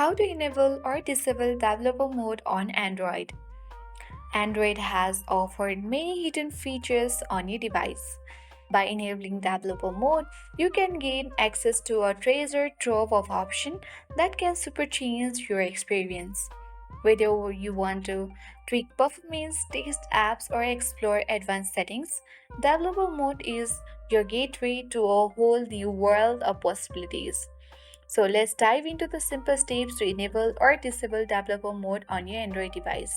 How to enable or disable developer mode on Android. Android has offered many hidden features on your device. By enabling developer mode, you can gain access to a treasure trove of options that can superchange your experience. Whether you want to tweak performance, test apps, or explore advanced settings, developer mode is your gateway to a whole new world of possibilities. So let's dive into the simple steps to enable or disable developer mode on your Android device.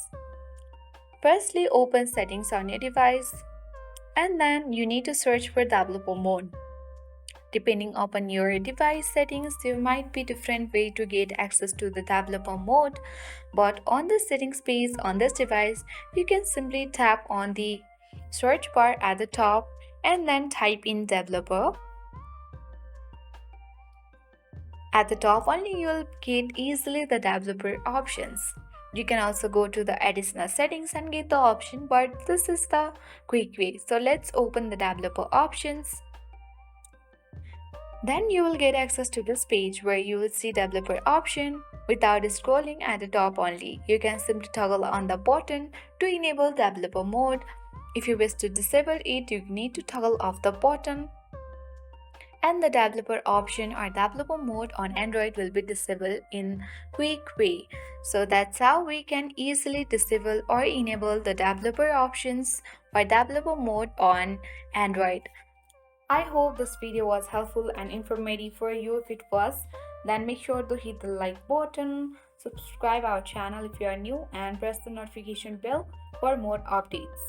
Firstly, open settings on your device and then you need to search for developer mode. Depending upon your device settings, there might be different way to get access to the developer mode, but on the settings page on this device, you can simply tap on the search bar at the top and then type in developer. At the top only you'll get easily the developer options. You can also go to the additional settings and get the option, but this is the quick way. So let's open the developer options. Then you will get access to this page where you will see developer option without scrolling at the top only. You can simply toggle on the button to enable developer mode. If you wish to disable it, you need to toggle off the button and the developer option or developer mode on Android will be disabled in quick way. So that's how we can easily disable or enable the developer options or developer mode on Android. I hope this video was helpful and informative for you. If it was, then make sure to hit the like button, subscribe our channel if you are new and press the notification bell for more updates.